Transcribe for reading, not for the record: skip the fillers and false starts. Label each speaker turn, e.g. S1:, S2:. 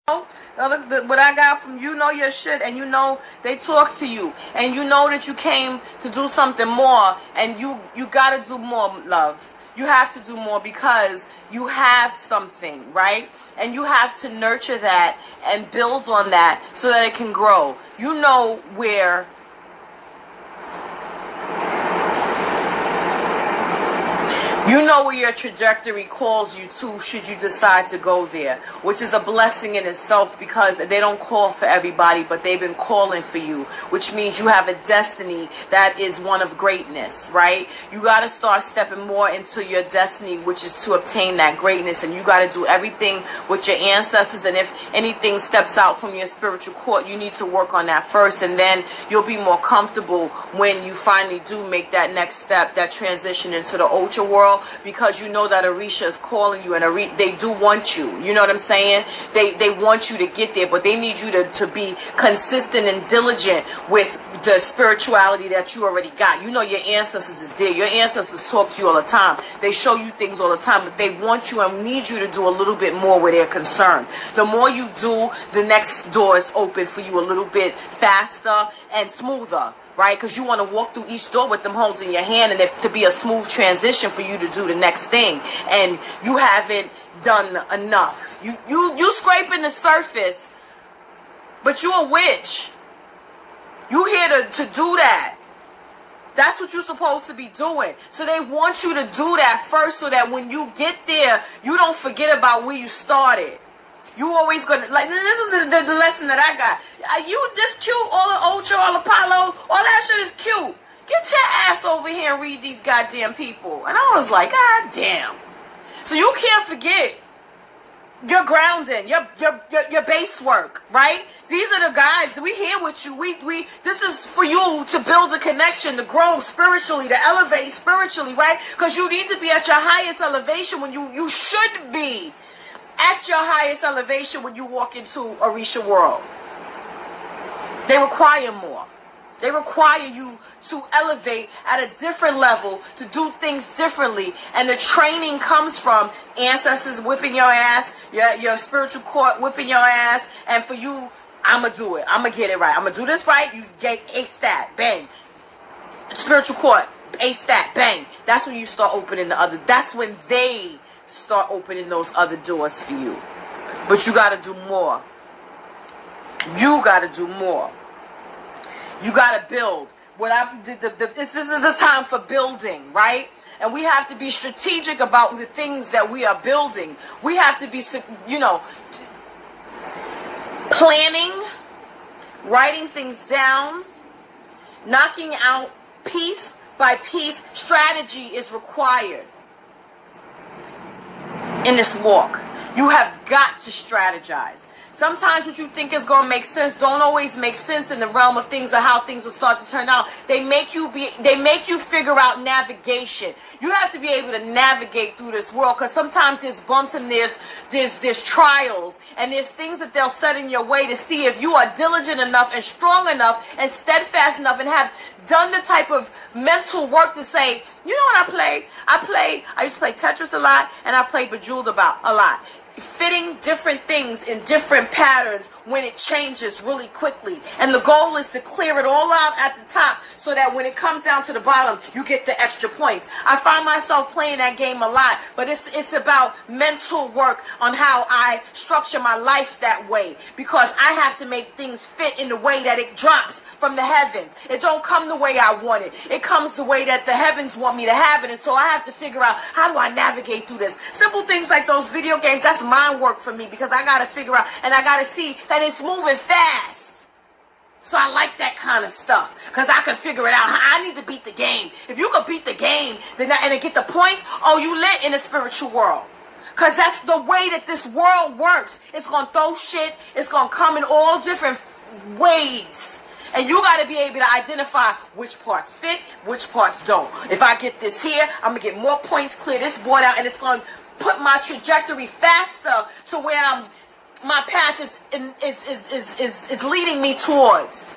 S1: What I got from you know your shit, and you know they talk to you, and you know that you came to do something more, and you gotta do more, love. You have to do more because you have something, right? And you have to nurture that and build on that so that it can grow. You know where your trajectory calls you to, should you decide to go there, which is a blessing in itself, because they don't call for everybody, but they've been calling for you, which means you have a destiny that is one of greatness, right? You got to start stepping more into your destiny, which is to obtain that greatness, and you got to do everything with your ancestors, and if anything steps out from your spiritual court, you need to work on that first, and then you'll be more comfortable when you finally do make that next step, that transition into the ultra world, because you know that Orisha is calling you, and they do want you. You know what I'm saying? They want you to get there, but they need you to be consistent and diligent with the spirituality that you already got. You know your ancestors is there. Your ancestors talk to you all the time. They show you things all the time, but they want you and need you to do a little bit more where they're concerned. The more you do, the next door is open for you a little bit faster and smoother. Right? Because you want to walk through each door with them holding your hand, and if to be a smooth transition for you to do the next thing, and you haven't done enough. You scraping the surface, but you a witch. You here to do that. That's what you're supposed to be doing. So they want you to do that first, so that when you get there, you don't forget about where you started. You always gonna, like, this is the lesson that I got. You this cute, all the Ultra, all Apollo, all that shit is cute. Get your ass over here and read these goddamn people. And I was like, God damn. So you can't forget your grounding, your base work, right? These are the guys. We here with you. This is for you to build a connection, to grow spiritually, to elevate spiritually, right? Because you need to be at your highest elevation when you should be at your highest elevation when you walk into Orisha world. They require more. They require you to elevate at a different level, to do things differently. And the training comes from ancestors whipping your ass, your spiritual court whipping your ass, and for you, I'ma do it. I'ma get it right. I'ma do this right. You get a stat, bang. Spiritual court, a stat, bang. That's when you start opening the other. That's when they start opening those other doors for you. But you got to do more. You got to do more. You got to build. This is the time for building, right? And we have to be strategic about the things that we are building. We have to be, planning, writing things down, knocking out piece by piece. Strategy is required in this walk. You have got to strategize. Sometimes what you think is going to make sense don't always make sense in the realm of things, or how things will start to turn out. They make you figure out navigation. You have to be able to navigate through this world, because sometimes there's bumps and there's trials, and there's things that they'll set in your way to see if you are diligent enough and strong enough and steadfast enough and have done the type of mental work to say, you know what I played? I used to play Tetris a lot, and I played Bejeweled a lot. Fitting different things in different patterns when it changes really quickly. And the goal is to clear it all out at the top, so that when it comes down to the bottom, you get the extra points. I find myself playing that game a lot, but it's about mental work on how I structure my life that way, because I have to make things fit in the way that it drops from the heavens. It don't come the way I want it. It comes the way that the heavens want me to have it, and so I have to figure out, how do I navigate through this? Simple things like those video games, that's mind work for me, because I got to figure out, and I got to see that it's moving fast. So I like that kind of stuff, because I can figure it out. I need to beat the game. If you can beat the game and get the points, oh, you lit in the spiritual world. Because that's the way that this world works. It's going to throw shit. It's going to come in all different ways. And you got to be able to identify which parts fit, which parts don't. If I get this here, I'm going to get more points, clear this board out, and it's going to put my trajectory faster to where my path is leading me towards.